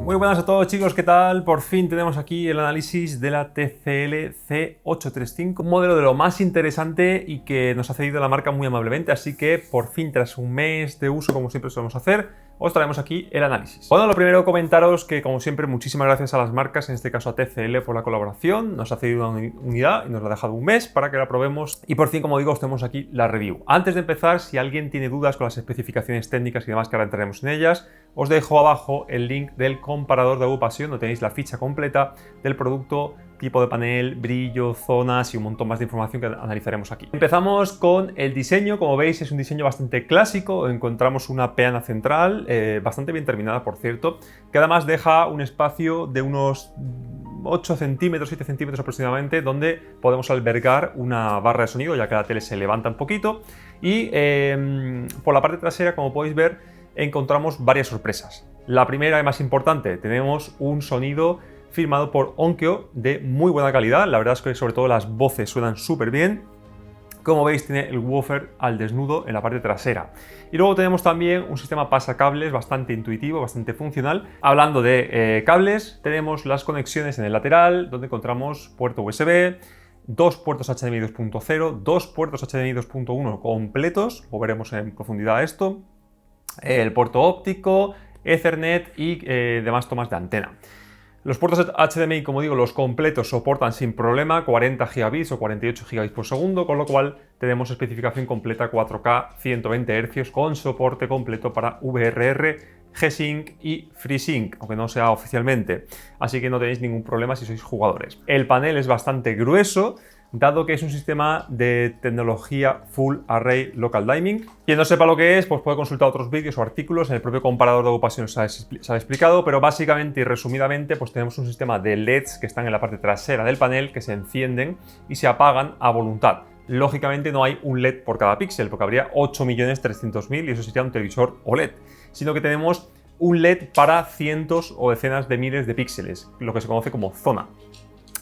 Muy buenas a todos, chicos, ¿qué tal? Por fin tenemos aquí el análisis de la TCL C835, un modelo de lo más interesante y que nos ha cedido la marca muy amablemente, así que por fin, tras un mes de uso, como siempre solemos hacer, os traemos aquí el análisis. Bueno, lo primero, comentaros que, como siempre, muchísimas gracias a las marcas, en este caso a TCL, por la colaboración. Nos ha cedido una unidad y nos la ha dejado un mes para que la probemos y por fin, como digo, os tenemos aquí la review. Antes de empezar, si alguien tiene dudas con las especificaciones técnicas y demás, que ahora entraremos en ellas, os dejo abajo el link del comparador de agrupación, donde tenéis la ficha completa del producto, tipo de panel, brillo, zonas y un montón más de información que analizaremos aquí. Empezamos con el diseño. Como veis, es un diseño bastante clásico. Encontramos una peana central, bastante bien terminada, por cierto, que además deja un espacio de unos 8 centímetros, 7 centímetros aproximadamente, donde podemos albergar una barra de sonido, ya que la tele se levanta un poquito. Y por la parte trasera, como podéis ver, encontramos varias sorpresas. La primera y más importante, tenemos un sonido firmado por Onkyo de muy buena calidad. La verdad es que sobre todo las voces suenan súper bien. Como veis, tiene el woofer al desnudo en la parte trasera. Y luego tenemos también un sistema pasacables bastante intuitivo, bastante funcional. Hablando de cables, tenemos las conexiones en el lateral, donde encontramos puerto USB, dos puertos HDMI 2.0, dos puertos HDMI 2.1 completos, lo veremos en profundidad esto, el puerto óptico, Ethernet y demás tomas de antena. Los puertos HDMI, como digo, los completos soportan sin problema 40 gigabits o 48 gigabits por segundo, con lo cual tenemos especificación completa 4K 120 Hz con soporte completo para VRR, G-Sync y FreeSync, aunque no sea oficialmente. Así que no tenéis ningún problema si sois jugadores. El panel es bastante grueso, dado que es un sistema de tecnología Full Array Local Dimming. Quien no sepa lo que es, pues puede consultar otros vídeos o artículos. En el propio comparador de agrupación se ha explicado, pero básicamente y resumidamente pues tenemos un sistema de LEDs que están en la parte trasera del panel, que se encienden y se apagan a voluntad. Lógicamente no hay un LED por cada píxel, porque habría 8.300.000 y eso sería un televisor OLED, sino que tenemos un LED para cientos o decenas de miles de píxeles, lo que se conoce como zona.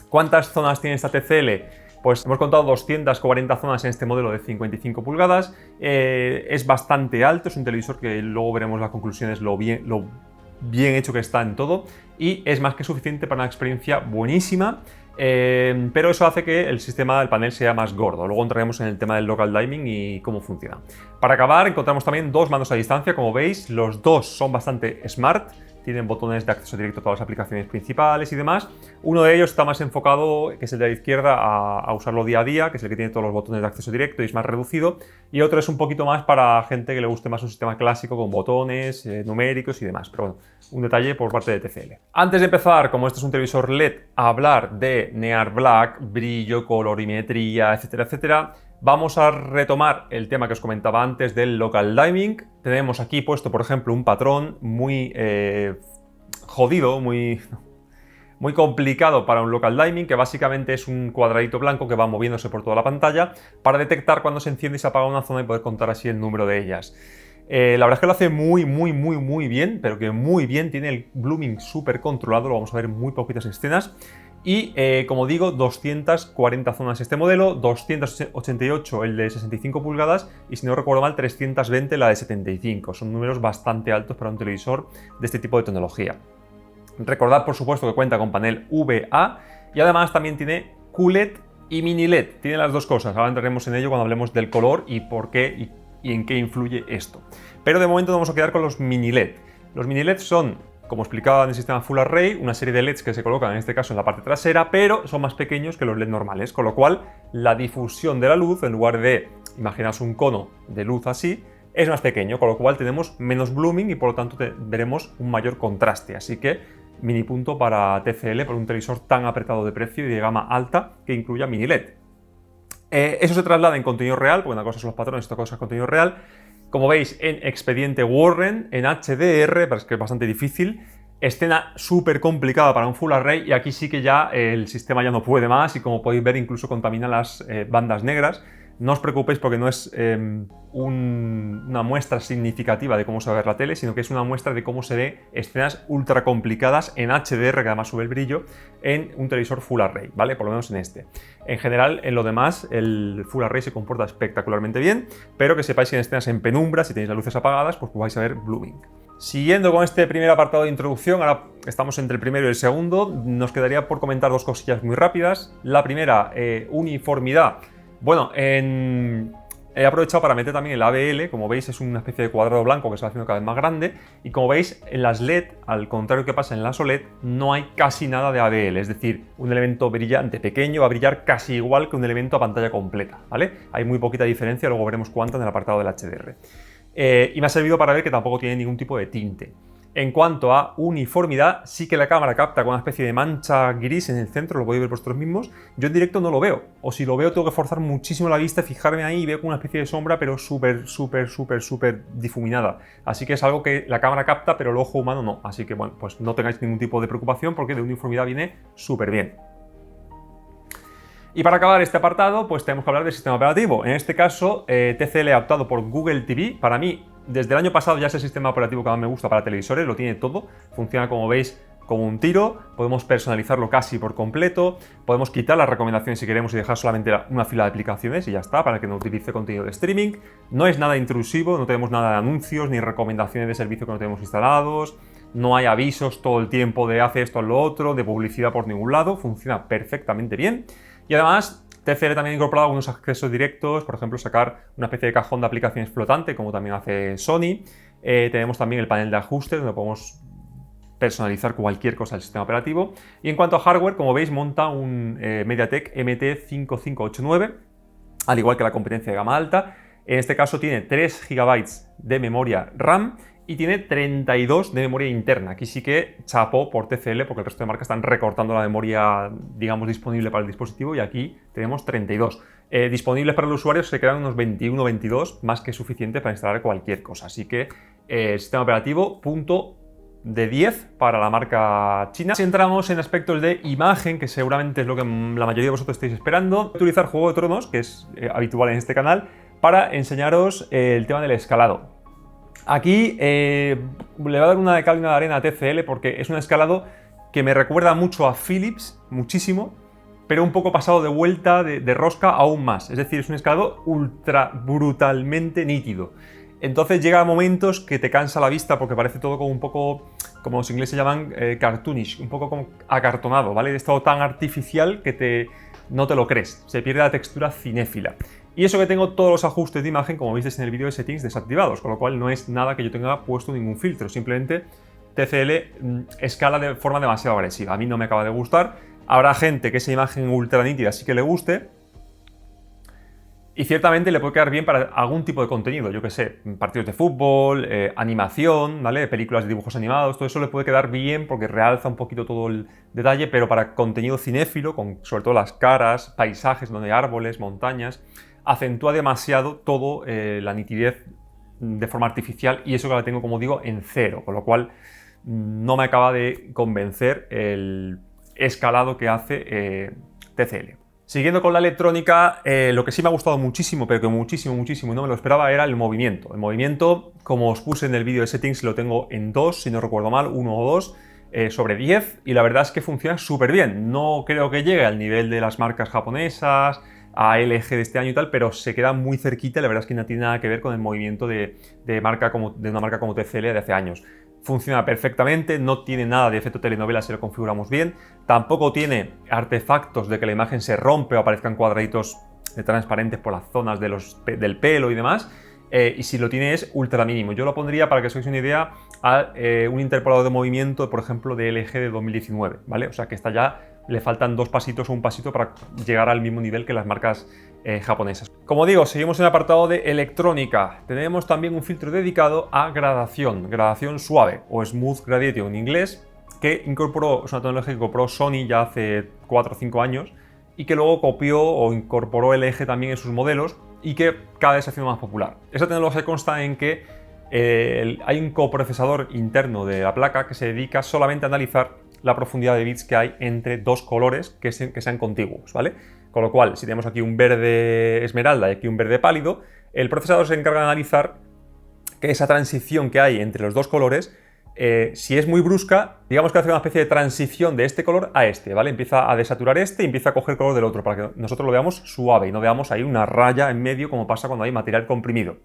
¿Cuántas zonas tiene esta TCL? Pues hemos contado 240 zonas en este modelo de 55 pulgadas, es bastante alto, es un televisor que luego veremos las conclusiones, lo bien hecho que está en todo, y es más que suficiente para una experiencia buenísima, pero eso hace que el sistema del panel sea más gordo. Luego entraremos en el tema del local dimming y cómo funciona. Para acabar, encontramos también dos mandos a distancia, como veis, los dos son bastante smart. Tienen botones de acceso directo a todas las aplicaciones principales y demás. Uno de ellos está más enfocado, que es el de la izquierda, a usarlo día a día, que es el que tiene todos los botones de acceso directo y es más reducido. Y otro es un poquito más para gente que le guste más un sistema clásico con botones, numéricos y demás. Pero bueno, un detalle por parte de TCL. Antes de empezar, como este es un televisor LED, a hablar de NEAR Black, brillo, colorimetría, etcétera, etcétera, vamos a retomar el tema que os comentaba antes del local dimming. Tenemos aquí puesto, por ejemplo, un patrón muy jodido, muy complicado para un local dimming, que básicamente es un cuadradito blanco que va moviéndose por toda la pantalla para detectar cuando se enciende y se apaga una zona y poder contar así el número de ellas. La verdad es que lo hace muy bien, pero que muy bien. Tiene el blooming súper controlado, lo vamos a ver en muy poquitas escenas. Y como digo, 240 zonas este modelo, 288 el de 65 pulgadas y, si no recuerdo mal, 320 la de 75. Son números bastante altos para un televisor de este tipo de tecnología. Recordad, por supuesto, que cuenta con panel VA y además también tiene QLED y mini LED. Tiene las dos cosas. Ahora entraremos en ello cuando hablemos del color y por qué y en qué influye esto. Pero de momento nos vamos a quedar con los mini LED. Los mini LED son, como explicaba en el sistema Full Array, una serie de LEDs que se colocan en este caso en la parte trasera, pero son más pequeños que los LED normales, con lo cual la difusión de la luz, en lugar de, imaginaos un cono de luz así, es más pequeño, con lo cual tenemos menos blooming y por lo tanto veremos un mayor contraste. Así que mini punto para TCL por un televisor tan apretado de precio y de gama alta que incluya mini LED. Eso se traslada en contenido real, porque una cosa son los patrones, otra cosa es contenido real. Como veis, en expediente Warren, en HDR, pero es que es bastante difícil. Escena súper complicada para un Full Array y aquí sí que ya el sistema ya no puede más y, como podéis ver, incluso contamina las bandas negras. No os preocupéis porque no es una muestra significativa de cómo se va a ver la tele, sino que es una muestra de cómo se ve escenas ultra complicadas en HDR, que además sube el brillo, en un televisor Full Array, ¿vale? Por lo menos en este. En general, en lo demás, el Full Array se comporta espectacularmente bien, pero que sepáis que en escenas en penumbra, si tenéis las luces apagadas, pues vais a ver blooming. Siguiendo con este primer apartado de introducción, ahora estamos entre el primero y el segundo, nos quedaría por comentar dos cosillas muy rápidas. La primera, uniformidad. Bueno, he aprovechado para meter también el ABL, como veis es una especie de cuadrado blanco que se va haciendo cada vez más grande, y como veis en las LED, al contrario que pasa en las OLED, no hay casi nada de ABL, es decir, un elemento brillante pequeño va a brillar casi igual que un elemento a pantalla completa, ¿vale? Hay muy poquita diferencia, luego veremos cuánta en el apartado del HDR. Y me ha servido para ver que tampoco tiene ningún tipo de tinte. En cuanto a uniformidad, sí que la cámara capta con una especie de mancha gris en el centro, lo podéis ver vosotros mismos. Yo en directo no lo veo, o si lo veo tengo que forzar muchísimo la vista, fijarme ahí y veo con una especie de sombra, pero súper difuminada. Así que es algo que la cámara capta, pero el ojo humano no. Así que bueno, pues no tengáis ningún tipo de preocupación porque de uniformidad viene súper bien. Y para acabar este apartado, pues tenemos que hablar del sistema operativo. En este caso, TCL ha optado por Google TV. Para mí, desde el año pasado ya es el sistema operativo que más me gusta para televisores, lo tiene todo. Funciona, como veis, como un tiro. Podemos personalizarlo casi por completo. Podemos quitar las recomendaciones si queremos y dejar solamente una fila de aplicaciones y ya está, para que no utilice contenido de streaming. No es nada intrusivo, no tenemos nada de anuncios ni recomendaciones de servicio que no tenemos instalados. No hay avisos todo el tiempo de hace esto o lo otro, de publicidad por ningún lado. Funciona perfectamente bien. Y además, TCL también ha incorporado algunos accesos directos, por ejemplo, sacar una especie de cajón de aplicaciones flotante, como también hace Sony. Tenemos también el panel de ajustes, donde podemos personalizar cualquier cosa del sistema operativo. Y en cuanto a hardware, como veis, monta un MediaTek MT5589, al igual que la competencia de gama alta. En este caso tiene 3 GB de memoria RAM y tiene 32 de memoria interna. Aquí sí que chapó por TCL porque el resto de marcas están recortando la memoria, digamos, disponible para el dispositivo y aquí tenemos 32. Disponibles para el usuario se quedan unos 21 o 22, más que suficiente para instalar cualquier cosa. Así que sistema operativo punto de 10 para la marca china. Si entramos en aspectos de imagen, que seguramente es lo que la mayoría de vosotros estáis esperando, voy a utilizar Juego de Tronos, que es habitual en este canal, para enseñaros el tema del escalado. Aquí le voy a dar una de cal y una de arena a TCL porque es un escalado que me recuerda mucho a Philips, muchísimo, pero un poco pasado de vuelta, de rosca aún más. Es decir, es un escalado ultra brutalmente nítido. Entonces llega a momentos que te cansa la vista porque parece todo como un poco, como los ingleses llaman, cartoonish, un poco como acartonado, ¿vale? Es todo tan artificial que no te lo crees, se pierde la textura cinéfila. Y eso que tengo todos los ajustes de imagen, como visteis en el vídeo de settings, desactivados, con lo cual no es nada que yo tenga puesto ningún filtro, simplemente TCL escala de forma demasiado agresiva. A mí no me acaba de gustar, habrá gente que esa imagen ultra nítida sí que le guste, y ciertamente le puede quedar bien para algún tipo de contenido, yo que sé, partidos de fútbol, animación, ¿vale? Películas de dibujos animados, todo eso le puede quedar bien porque realza un poquito todo el detalle, pero para contenido cinéfilo, con sobre todo las caras, paisajes donde hay árboles, montañas, acentúa demasiado todo la nitidez de forma artificial y eso que la tengo, como digo, en 0, con lo cual no me acaba de convencer el escalado que hace TCL. Siguiendo con la electrónica, lo que sí me ha gustado muchísimo, pero que muchísimo y no me lo esperaba, era el movimiento. El movimiento, como os puse en el vídeo de settings, lo tengo en 2, si no recuerdo mal, 1 o 2, sobre 10, y la verdad es que funciona súper bien. No creo que llegue al nivel de las marcas japonesas, a LG de este año y tal, pero se queda muy cerquita y la verdad es que no tiene nada que ver con el movimiento de una marca como TCL de hace años. Funciona perfectamente, no tiene nada de efecto telenovela si lo configuramos bien, tampoco tiene artefactos de que la imagen se rompe o aparezcan cuadraditos transparentes por las zonas del pelo y demás, y si lo tiene es ultra mínimo. Yo lo pondría, para que os hagáis una idea, a un interpolador de movimiento, por ejemplo, de LG de 2019, ¿vale? O sea que está ya, le faltan 2 pasitos o un pasito para llegar al mismo nivel que las marcas japonesas. Como digo, seguimos en el apartado de electrónica. Tenemos también un filtro dedicado a gradación suave o Smooth Gradation en inglés, que incorporó, es una tecnología que incorporó Sony ya hace 4 o 5 años y que luego copió o incorporó LG también en sus modelos y que cada vez se ha hecho más popular. Esa tecnología consta en que hay un coprocesador interno de la placa que se dedica solamente a analizar la profundidad de bits que hay entre 2 colores que sean contiguos, ¿vale? Con lo cual, si tenemos aquí un verde esmeralda y aquí un verde pálido, el procesador se encarga de analizar que esa transición que hay entre los 2 colores, si es muy brusca, digamos que hace una especie de transición de este color a este, ¿vale? Empieza a desaturar este y empieza a coger color del otro, para que nosotros lo veamos suave y no veamos ahí una raya en medio como pasa cuando hay material comprimido.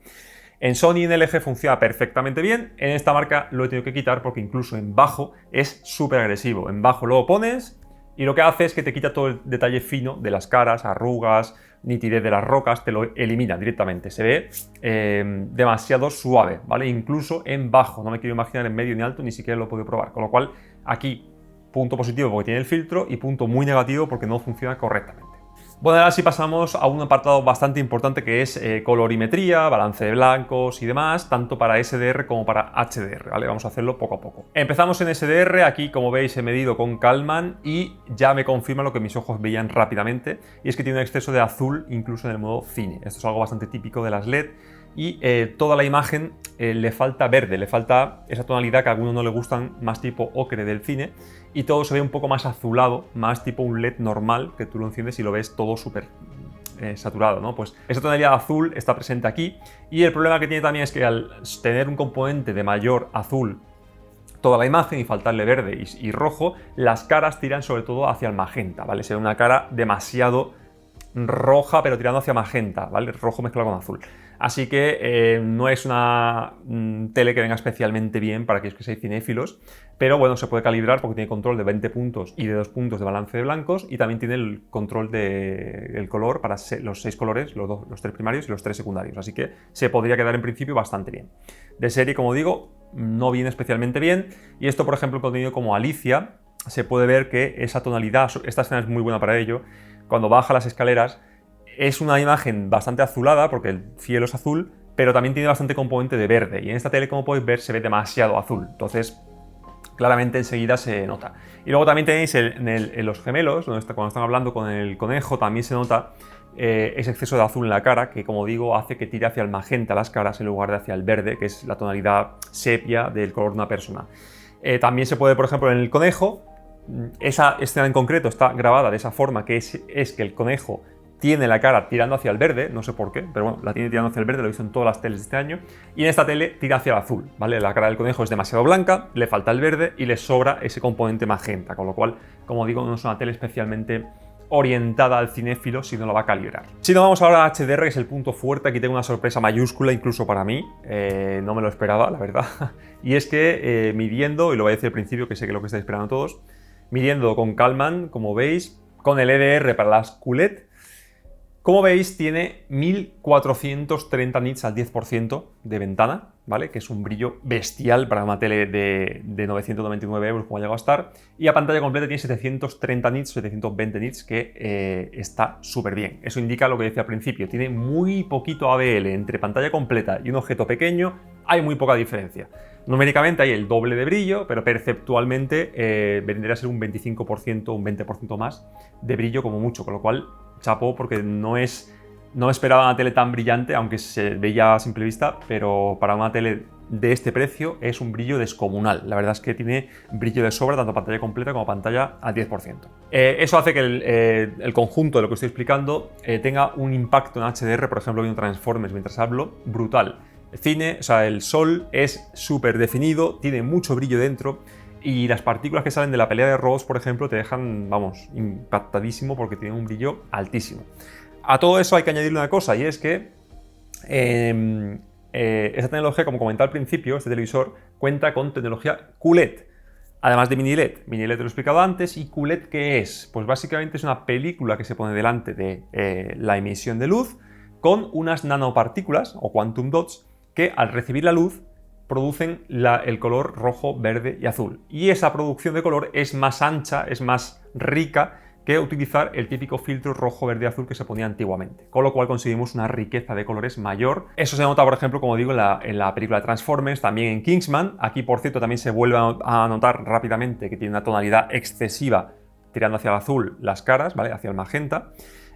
En Sony y en LG funciona perfectamente bien, en esta marca lo he tenido que quitar porque incluso en bajo es súper agresivo. En bajo lo pones y lo que hace es que te quita todo el detalle fino de las caras, arrugas, nitidez de las rocas, te lo elimina directamente. Se ve demasiado suave, ¿vale? Incluso en bajo, no me quiero imaginar en medio ni alto, ni siquiera lo he podido probar. Con lo cual, aquí, punto positivo porque tiene el filtro y punto muy negativo porque no funciona correctamente. Bueno, ahora sí pasamos a un apartado bastante importante que es colorimetría, balance de blancos y demás, tanto para SDR como para HDR, ¿vale? Vamos a hacerlo poco a poco. Empezamos en SDR, aquí como veis he medido con Calman y ya me confirma lo que mis ojos veían rápidamente, y es que tiene un exceso de azul incluso en el modo cine. Esto es algo bastante típico de las LED y toda la imagen le falta verde, le falta esa tonalidad que a algunos no le gustan, más tipo ocre del cine, y todo se ve un poco más azulado, más tipo un LED normal, que tú lo enciendes y lo ves todo súper saturado, ¿no? Pues esa tonalidad azul está presente aquí, y el problema que tiene también es que al tener un componente de mayor azul toda la imagen y faltarle verde y rojo, las caras tiran sobre todo hacia el magenta, ¿vale? Se ve una cara demasiado roja pero tirando hacia magenta, ¿vale? Rojo mezclado con azul. Así que no es una tele que venga especialmente bien para aquellos que seáis cinéfilos, pero bueno, se puede calibrar porque tiene control de 20 puntos y de 2 puntos de balance de blancos, y también tiene el control del color para los 6 colores, los 3 primarios y los 3 secundarios, así que se podría quedar en principio bastante bien. De serie, como digo, no viene especialmente bien, y esto, por ejemplo, en contenido como Alicia, se puede ver que esa tonalidad, esta escena es muy buena para ello, cuando baja las escaleras, es una imagen bastante azulada porque el cielo es azul, pero también tiene bastante componente de verde, y en esta tele, como podéis ver, se ve demasiado azul, entonces claramente enseguida se nota. Y luego también tenéis en los gemelos, cuando están hablando con el conejo, también se nota ese exceso de azul en la cara, que como digo hace que tire hacia el magenta las caras en lugar de hacia el verde, que es la tonalidad sepia del color de una persona. También se puede, por ejemplo, en el conejo, esa escena en concreto está grabada de esa forma, que es que el conejo tiene la cara tirando hacia el verde, no sé por qué, pero bueno, la tiene tirando hacia el verde, lo he visto en todas las teles de este año, y en esta tele tira hacia el azul, ¿vale? La cara del conejo es demasiado blanca, le falta el verde y le sobra ese componente magenta, con lo cual, como digo, no es una tele especialmente orientada al cinéfilo si no la va a calibrar. Si no, vamos ahora a HDR, que es el punto fuerte. Aquí tengo una sorpresa mayúscula incluso para mí, no me lo esperaba, la verdad, y es que midiendo, y lo voy a decir al principio que sé que es lo que estáis esperando todos, midiendo con Calman, como veis, con el EDR para las QLED, como veis, tiene 1430 nits al 10% de ventana, ¿vale? Que es un brillo bestial para una tele de 999 euros, como ha llegado a estar. Y a pantalla completa tiene 730 nits, 720 nits, que está súper bien. Eso indica lo que decía al principio, tiene muy poquito ABL entre pantalla completa y un objeto pequeño, hay muy poca diferencia. Numéricamente hay el doble de brillo, pero perceptualmente vendría a ser un 25%, un 20% más de brillo como mucho, con lo cual chapó, porque no esperaba una tele tan brillante, aunque se veía a simple vista, pero para una tele de este precio es un brillo descomunal. La verdad es que tiene brillo de sobra, tanto pantalla completa como pantalla al 10%. Eso hace que el conjunto de lo que estoy explicando tenga un impacto en HDR, por ejemplo, viendo Transformers mientras hablo, brutal. El cine, o sea, el sol es súper definido, tiene mucho brillo dentro, y las partículas que salen de la pelea de robots, por ejemplo, te dejan, vamos, impactadísimo porque tiene un brillo altísimo. A todo eso hay que añadirle una cosa, y es que esta tecnología, como comentaba al principio, este televisor cuenta con tecnología QLED, además de mini LED. Mini LED te lo he explicado antes. ¿Y QLED qué es? Pues básicamente es una película que se pone delante de la emisión de luz con unas nanopartículas o quantum dots que al recibir la luz producen el color rojo, verde y azul. Y esa producción de color es más ancha, es más rica que utilizar el típico filtro rojo, verde y azul que se ponía antiguamente. Con lo cual conseguimos una riqueza de colores mayor. Eso se nota, por ejemplo, como digo, en la película de Transformers, también en Kingsman. Aquí, por cierto, también se vuelve a notar rápidamente que tiene una tonalidad excesiva tirando hacia el azul las caras, ¿vale? Hacia el magenta.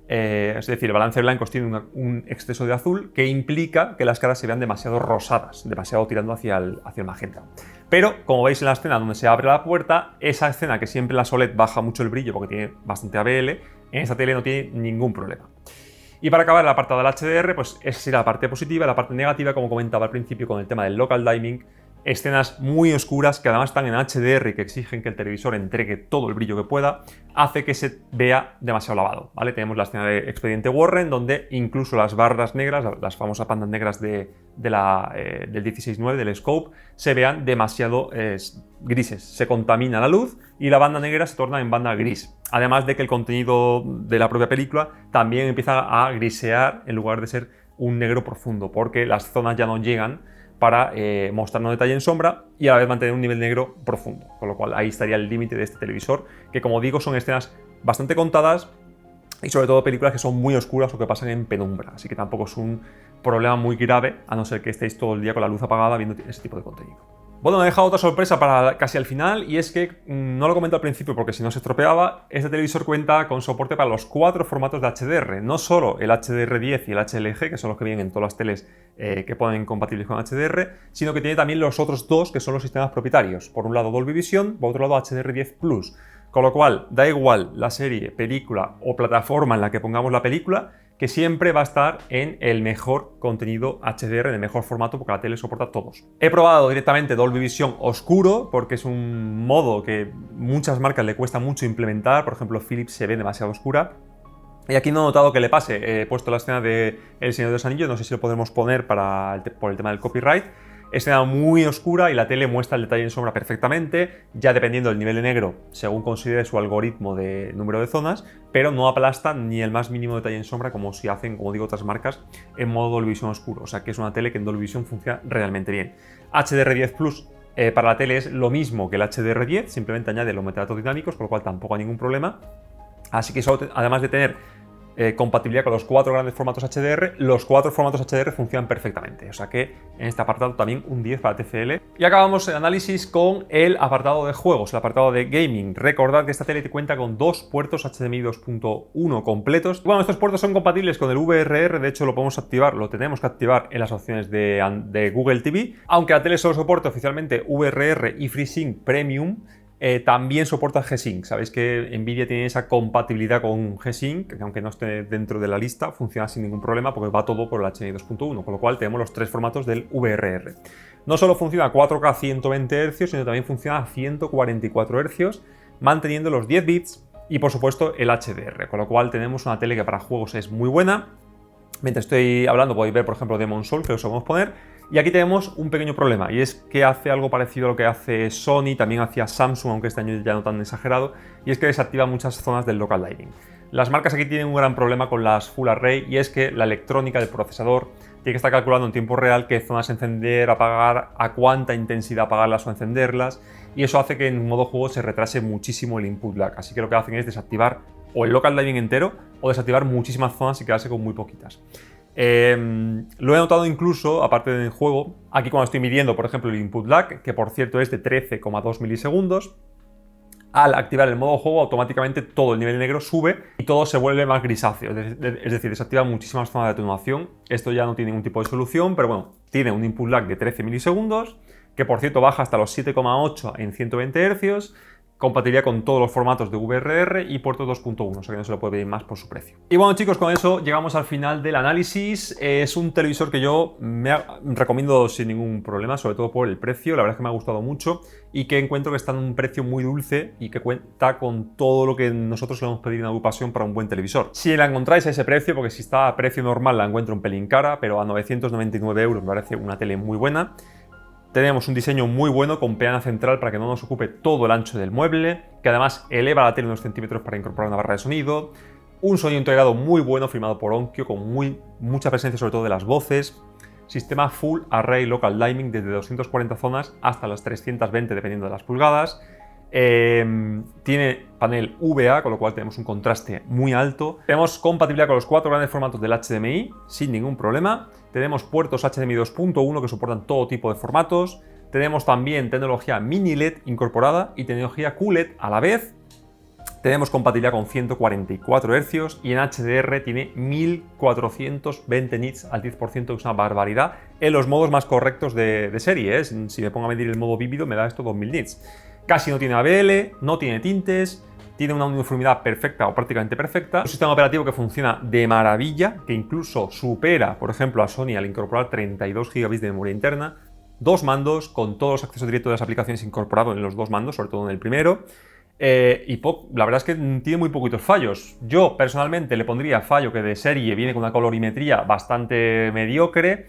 Es decir, el balance de blancos tiene un exceso de azul que implica que las caras se vean demasiado rosadas, demasiado tirando hacia el magenta. Pero, como veis en la escena donde se abre la puerta, esa escena que siempre en la OLED baja mucho el brillo porque tiene bastante ABL, en esta tele no tiene ningún problema. Y para acabar el apartado del HDR, pues esa sería la parte positiva. La parte negativa, como comentaba al principio con el tema del local dimming, escenas muy oscuras que además están en HDR y que exigen que el televisor entregue todo el brillo que pueda, hace que se vea demasiado lavado, ¿vale? Tenemos la escena de Expediente Warren, donde incluso las barras negras, las famosas bandas negras del 16:9, del scope, se vean demasiado grises. Se contamina la luz y la banda negra se torna en banda gris. Además de que el contenido de la propia película también empieza a grisear en lugar de ser un negro profundo, porque las zonas ya no llegan para mostrarnos detalle en sombra y a la vez mantener un nivel negro profundo. Con lo cual ahí estaría el límite de este televisor, que como digo son escenas bastante contadas y sobre todo películas que son muy oscuras o que pasan en penumbra. Así que tampoco es un problema muy grave, a no ser que estéis todo el día con la luz apagada viendo ese tipo de contenido. Bueno, me he dejado otra sorpresa para casi al final, y es que, no lo comento al principio porque si no se estropeaba, este televisor cuenta con soporte para los 4 formatos de HDR, no solo el HDR10 y el HLG, que son los que vienen en todas las teles que ponen compatibles con HDR, sino que tiene también los otros 2 que son los sistemas propietarios. Por un lado Dolby Vision, por otro lado HDR10 Plus. Con lo cual, da igual la serie, película o plataforma en la que pongamos la película, que siempre va a estar en el mejor contenido HDR, en el mejor formato, porque la tele soporta todos. He probado directamente Dolby Vision oscuro, porque es un modo que muchas marcas le cuesta mucho implementar. Por ejemplo, Philips se ve demasiado oscura. Y aquí no he notado que le pase. He puesto la escena de El Señor de los Anillos, no sé si lo podemos poner por el tema del copyright. Escena muy oscura y la tele muestra el detalle en sombra perfectamente, ya dependiendo del nivel de negro, según considere su algoritmo de número de zonas, pero no aplasta ni el más mínimo detalle en sombra como si hacen, como digo, otras marcas en modo Dolby Vision oscuro. O sea que es una tele que en Dolby Vision funciona realmente bien. HDR10 Plus para la tele es lo mismo que el HDR10, simplemente añade los metadatos dinámicos, con lo cual tampoco hay ningún problema. Así que además de tener compatibilidad con los 4 grandes formatos HDR, los 4 formatos HDR funcionan perfectamente. O sea que en este apartado también un 10 para TCL. Y acabamos el análisis con el apartado de juegos, el apartado de gaming. Recordad que esta tele cuenta con 2 puertos HDMI 2.1 completos. Bueno, estos puertos son compatibles con el VRR, de hecho lo podemos activar, lo tenemos que activar en las opciones de Google TV. Aunque la tele solo soporta oficialmente VRR y FreeSync Premium, también soporta G-Sync. Sabéis que Nvidia tiene esa compatibilidad con G-Sync, que aunque no esté dentro de la lista, funciona sin ningún problema porque va todo por el HDMI 2.1, con lo cual tenemos los 3 formatos del VRR. No solo funciona a 4K 120 Hz, sino también funciona a 144 Hz, manteniendo los 10 bits y por supuesto el HDR, con lo cual tenemos una tele que para juegos es muy buena. Mientras estoy hablando podéis ver, por ejemplo, Demon's Souls, que os vamos a poner. Y aquí tenemos un pequeño problema, y es que hace algo parecido a lo que hace Sony, también hacía Samsung, aunque este año ya no tan exagerado, y es que desactiva muchas zonas del local lighting. Las marcas aquí tienen un gran problema con las Full Array, y es que la electrónica del procesador tiene que estar calculando en tiempo real qué zonas encender, apagar, a cuánta intensidad apagarlas o encenderlas, y eso hace que en modo juego se retrase muchísimo el input lag. Así que lo que hacen es desactivar o el local lighting entero o desactivar muchísimas zonas y quedarse con muy poquitas. Lo he notado incluso, aparte del juego, aquí cuando estoy midiendo, por ejemplo, el input lag, que por cierto es de 13,2 milisegundos. Al activar el modo juego, automáticamente todo el nivel negro sube y todo se vuelve más grisáceo, es decir, desactiva muchísimas zonas de atenuación. Esto ya no tiene ningún tipo de solución, pero bueno, tiene un input lag de 13 milisegundos, que por cierto baja hasta los 7,8 en 120 Hz, compatibilidad con todos los formatos de VRR y puerto 2.1, o sea que no se lo puede pedir más por su precio. Y bueno, chicos, con eso llegamos al final del análisis. Es un televisor que yo recomiendo sin ningún problema, sobre todo por el precio. La verdad es que me ha gustado mucho y que encuentro que está en un precio muy dulce y que cuenta con todo lo que nosotros le hemos pedido en Agrupación para un buen televisor. Si la encontráis a ese precio, porque si está a precio normal la encuentro un pelín cara, pero a 999 euros me parece una tele muy buena. Tenemos un diseño muy bueno con peana central para que no nos ocupe todo el ancho del mueble, que además eleva la tele unos centímetros para incorporar una barra de sonido, un sonido integrado muy bueno firmado por Onkyo con mucha presencia sobre todo de las voces, sistema Full Array Local Dimming desde 240 zonas hasta las 320 dependiendo de las pulgadas, tiene panel VA, con lo cual tenemos un contraste muy alto. Tenemos compatibilidad con los 4 grandes formatos del HDMI sin ningún problema. Tenemos puertos HDMI 2.1 que soportan todo tipo de formatos. Tenemos también tecnología mini LED incorporada y tecnología QLED a la vez. Tenemos compatibilidad con 144 Hz y en HDR tiene 1420 nits al 10%, que es una barbaridad en los modos más correctos de serie. Si me pongo a medir el modo vívido me da esto 2000 nits. Casi no tiene ABL, no tiene tintes, tiene una uniformidad perfecta o prácticamente perfecta. Un sistema operativo que funciona de maravilla, que incluso supera, por ejemplo, a Sony al incorporar 32 GB de memoria interna. 2 mandos con todos los accesos directos de las aplicaciones incorporados en los 2 mandos, sobre todo en el primero. La verdad es que tiene muy poquitos fallos. Yo personalmente le pondría fallo que de serie viene con una colorimetría bastante mediocre.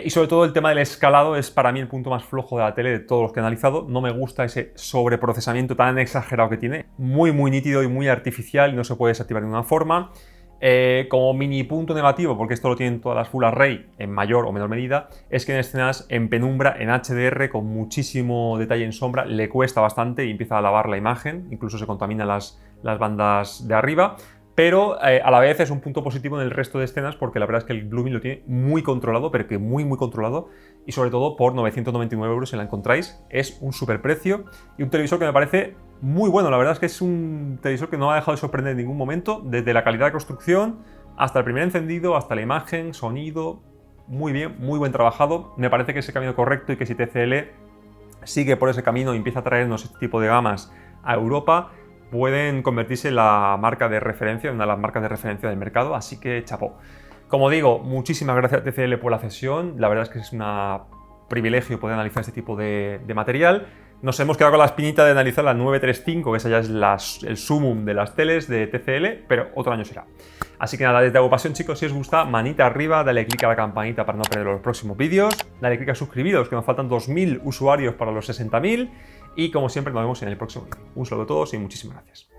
Y sobre todo el tema del escalado es para mí el punto más flojo de la tele de todos los que he analizado. No me gusta ese sobreprocesamiento tan exagerado que tiene. Muy nítido y muy artificial y no se puede desactivar de ninguna forma. Como mini punto negativo, porque esto lo tienen todas las Full Array en mayor o menor medida, es que en escenas en penumbra, en HDR, con muchísimo detalle en sombra, le cuesta bastante y empieza a lavar la imagen, incluso se contaminan las bandas de arriba. Pero a la vez es un punto positivo en el resto de escenas porque la verdad es que el blooming lo tiene muy controlado, pero que muy controlado, y sobre todo por 999 euros si la encontráis. Es un super precio y un televisor que me parece muy bueno. La verdad es que es un televisor que no ha dejado de sorprender en ningún momento, desde la calidad de construcción hasta el primer encendido, hasta la imagen, sonido. Muy bien, muy buen trabajado. Me parece que es el camino correcto y que si TCL sigue por ese camino y empieza a traernos este tipo de gamas a Europa, pueden convertirse en la marca de referencia, en una de las marcas de referencia del mercado, así que chapó. Como digo, muchísimas gracias a TCL por la cesión, la verdad es que es un privilegio poder analizar este tipo de material. Nos hemos quedado con la espinita de analizar la 935, que esa ya es el sumum de las teles de TCL, pero otro año será. Así que nada, desde Agopasión, chicos, si os gusta, manita arriba, dale click a la campanita para no perder los próximos vídeos, dale click a suscribiros, que nos faltan 2000 usuarios para los 60.000, y como siempre nos vemos en el próximo vídeo. Un saludo a todos y muchísimas gracias.